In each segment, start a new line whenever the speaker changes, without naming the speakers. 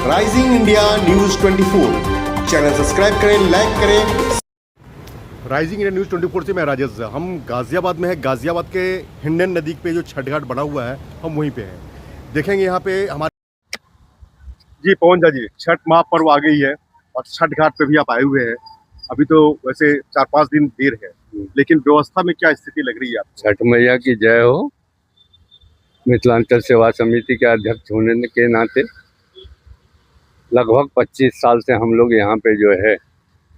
Rising India news 24 channel subscribe करें, like करें।
Rising India news 24 से मैं राजेश। हम गाज़ियाबाद में है। गाज़ियाबाद के हिंडन नदी पे जो छठ घाट बना हुआ है, हम वहीं पे हैं। देखेंगे यहाँ पे हमारे जी पवन झा जी, छठ महापर्व आ गई है और छठ घाट पे भी आप आए हुए हैं। अभी तो वैसे 4-5 दिन देर है, लेकिन व्यवस्था में क्या स्थिति लग रही है आपको?
छठ मैया की जय हो। मिथिलांचल सेवा समिति के अध्यक्ष होने के नाते लगभग 25 साल से हम लोग यहाँ पे जो है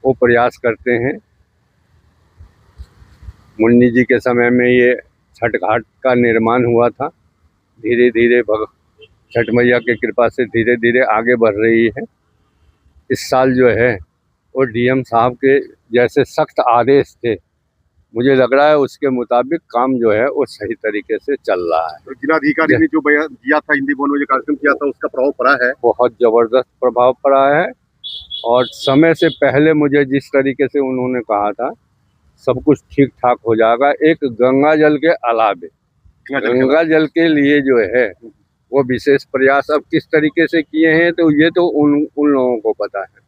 वो प्रयास करते हैं। मुन्नी जी के समय में ये छठ घाट का निर्माण हुआ था। धीरे धीरे छठ मैया की कृपा से धीरे धीरे आगे बढ़ रही है। इस साल जो है वो डीएम साहब के जैसे सख्त आदेश थे, मुझे लग रहा है उसके मुताबिक काम जो है वो सही तरीके से चल रहा है।
तो जिलाधिकारी ने जो बयान दिया था, हिंदी भवन में जो कार्यक्रम किया था, उसका प्रभाव पड़ा है?
बहुत ज़बरदस्त प्रभाव पड़ा है और समय से पहले मुझे जिस तरीके से उन्होंने कहा था सब कुछ ठीक ठाक हो जाएगा। एक गंगा जल के अलावे गंगा जल के लिए जो है वो विशेष प्रयास अब किस तरीके से किए हैं तो ये तो उन लोगों को पता है।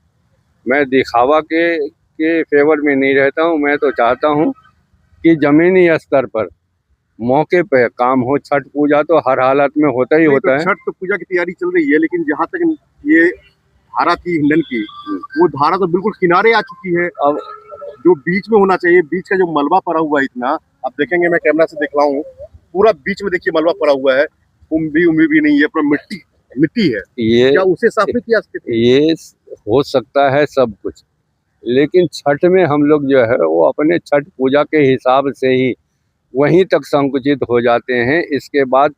मैं दिखावा के फेवर में नहीं रहता हूँ। मैं तो चाहता हूँ कि जमीनी स्तर पर मौके पे काम हो। छठ पूजा तो हर हालत में होता ही होता है।
छठ पूजा की तैयारी चल रही है, लेकिन जहाँ तक ये धारा थी हिंडन की, वो धारा तो बिल्कुल किनारे आ चुकी है। अब जो बीच में होना चाहिए, बीच का जो मलबा पड़ा हुआ है इतना, आप देखेंगे, मैं कैमरा से दिख रहा हूँ, पूरा बीच में देखिए मलबा पड़ा हुआ है। उम्मी भी नहीं है, पूरा मिट्टी है। ये क्या उसे साफ नहीं किया?
ये हो सकता है सब कुछ, लेकिन छठ में हम लोग जो है वो अपने छठ पूजा के हिसाब से ही वहीं तक संकुचित हो जाते हैं। इसके बाद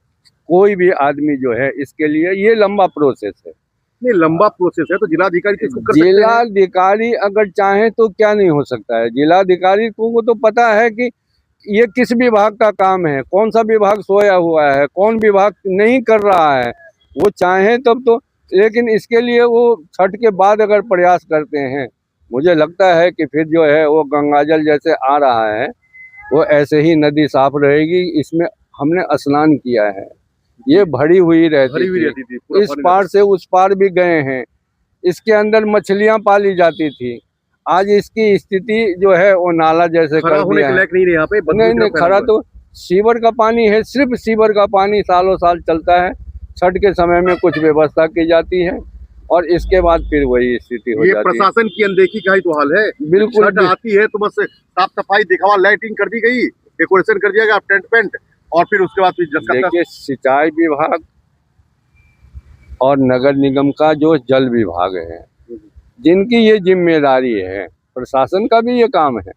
कोई भी आदमी जो है इसके लिए ये लंबा प्रोसेस है।
नहीं, लंबा प्रोसेस है तो जिलाधिकारी
जिलाधिकारी अगर चाहे तो क्या नहीं हो सकता है। जिलाधिकारी को तो पता है कि ये किस विभाग का काम है, कौन सा विभाग सोया हुआ है, कौन विभाग नहीं कर रहा है। वो चाहे तब तो, लेकिन इसके लिए वो छठ के बाद अगर प्रयास करते हैं, मुझे लगता है कि फिर जो है वो गंगाजल जैसे आ रहा है वो ऐसे ही नदी साफ रहेगी। इसमें हमने स्नान किया है, ये भरी हुई रहती थी। इस पार से उस पार भी गए हैं। इसके अंदर मछलियां पाली जाती थी। आज इसकी स्थिति जो है वो नाला जैसे कर दिया है।
नहीं, यहाँ पे
नहीं खरा तो सीवर का पानी है, सिर्फ सीवर का पानी सालों साल चलता है। छठ के समय में कुछ व्यवस्था की जाती है और इसके बाद फिर वही स्थिति हो जाती है।
प्रशासन की अनदेखी का ही तो हाल है।
बिल्कुल
छठ आती है तो बस साफ सफाई दिखावा, लाइटिंग कर दी गई, डेकोरेशन कर दिया गया, टेंट पेंट, और फिर उसके बाद
देखिए सिंचाई विभाग और नगर निगम का जो जल विभाग है, जिनकी ये जिम्मेदारी है, प्रशासन का भी ये काम है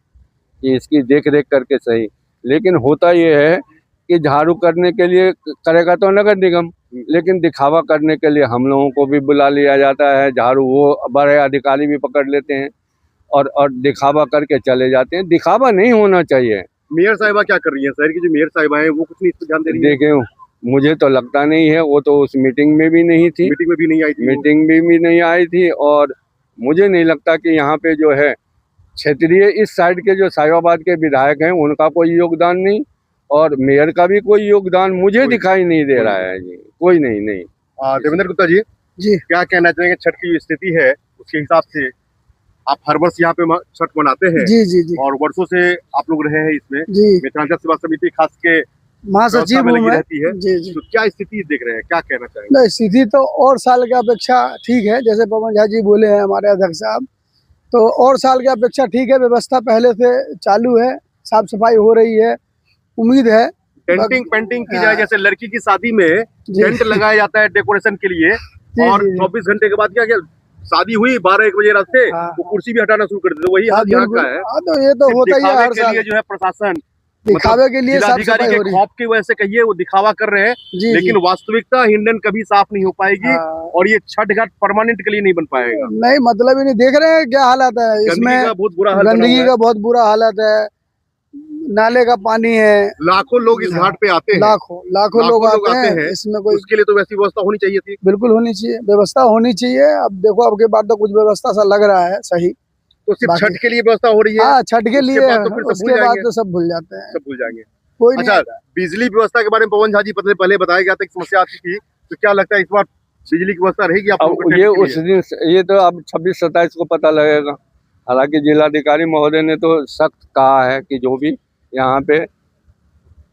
कि इसकी देख रेख करके सही। लेकिन होता ये है कि झाड़ू करने के लिए करेगा तो नगर निगम, लेकिन दिखावा करने के लिए हम लोगों को भी बुला लिया जाता है। झाड़ू वो बड़े अधिकारी भी पकड़ लेते हैं और दिखावा करके चले जाते हैं। दिखावा नहीं होना चाहिए।
मेयर साहिबा क्या कर रही है? शहर की जो मेयर साहिबा है वो कुछ नहीं इस पर ध्यान दे रही है।
देखें, मुझे तो लगता नहीं है। वो तो उस मीटिंग में भी नहीं थी।
मीटिंग में भी नहीं आई थी।
मीटिंग में भी नहीं आई थी और मुझे नहीं लगता कि यहाँ पे जो है क्षेत्रीय इस साइड के जो साहिबाबाद के विधायक हैं उनका कोई योगदान नहीं और मेयर का भी कोई योगदान मुझे दिखाई नहीं दे रहा है जी। कोई नहीं।
देवेंद्र गुप्ता जी, क्या कहना चाहेंगे? छठ की जो स्थिति है उसके हिसाब से आप हर वर्ष यहाँ पे छठ मनाते हैं?
जी।
और वर्षों से आप लोग रहे हैं इसमें। मिथिलांचल सेवा समिति खास के
महासचिव
रहती है। जी। तो क्या स्थिति देख रहे हैं, क्या कहना चाहेंगे?
नहीं, स्थिति तो और साल की अपेक्षा ठीक है, जैसे पवन झा जी बोले हैं हमारे अध्यक्ष साहब, तो और साल की अपेक्षा ठीक है। व्यवस्था पहले से चालू है, साफ सफाई हो रही है, उम्मीद है।
पेंटिंग की जाए, जैसे लड़की की शादी में टेंट लगाया जाता है डेकोरेशन के लिए, और 24 घंटे के बाद क्या शादी हुई 12-1 बजे रात से वो कुर्सी भी हटाना शुरू कर देते। वही हाल यहाँ का है।
तो ये तो होता ही है हर साल।
जो है प्रशासन
दिखावे के लिए
जिलाधिकारी के खौफ की वजह से कहिए वो दिखावा कर रहे हैं, लेकिन वास्तविकता हिंडन कभी साफ नहीं हो पाएगी और ये छठ घाट परमानेंट के लिए नहीं बन पाएगा।
नहीं, मतलब ही नहीं। देख रहे हैं क्या हालत है इसमें,
बहुत बुरा हाल,
गंदगी का बहुत बुरा हालत है, नाले का पानी है।
लाखों लोग इस घाट पे आते हैं,
लाखों लोग आते हैं। इसमें कोई
उसके लिए तो वैसी व्यवस्था होनी चाहिए थी।
बिल्कुल होनी चाहिए, व्यवस्था होनी चाहिए। अब देखो, अब के बाद तो कुछ व्यवस्था सा लग रहा है सही।
तो सिर्फ छठ के लिए व्यवस्था हो रही है?
हाँ, छठ के लिए।
उसके बाद
तो सब भूल जाते हैं,
सब भूल जाएंगे।
कोई
अच्छा, बिजली व्यवस्था के बारे में पवन झा जी पहले बताया गया था कि समस्या आती थी, तो क्या लगता है इस बार बिजली की व्यवस्था रहेगी आप
अब
लोगों को
ये
टेंट के
उस
लिए?
दिन ये तो अब 26-27 को पता लगेगा। हालांकि जिलाधिकारी महोदय ने तो सख्त कहा है कि जो भी यहाँ पे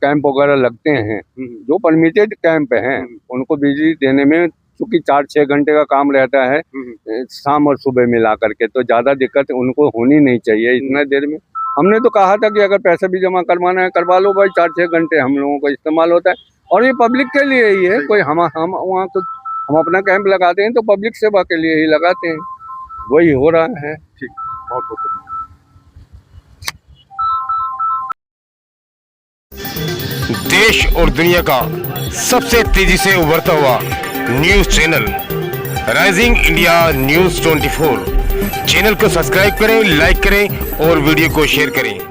कैंप वगैरह लगते हैं, जो परमिटेड कैंप हैं, उनको बिजली देने में चूंकि 4-6 घंटे का काम रहता है शाम और सुबह मिला करके, तो ज़्यादा दिक्कत उनको होनी नहीं चाहिए इतना देर में। हमने तो कहा था कि अगर पैसा भी जमा करवाना है करवा लो भाई, 4-6 घंटे हम लोगों को इस्तेमाल होता है और ये पब्लिक के लिए ही है। कोई हम वहाँ तो हम अपना कैंप लगाते हैं तो पब्लिक सेवा के लिए ही लगाते हैं, वही हो रहा है।
ठीक, बहुत बहुत धन्यवाद।
देश और दुनिया का सबसे तेजी से उभरता हुआ news channel rising India news 24 channel को सब्सक्राइब करें, लाइक करें और वीडियो को शेयर करें।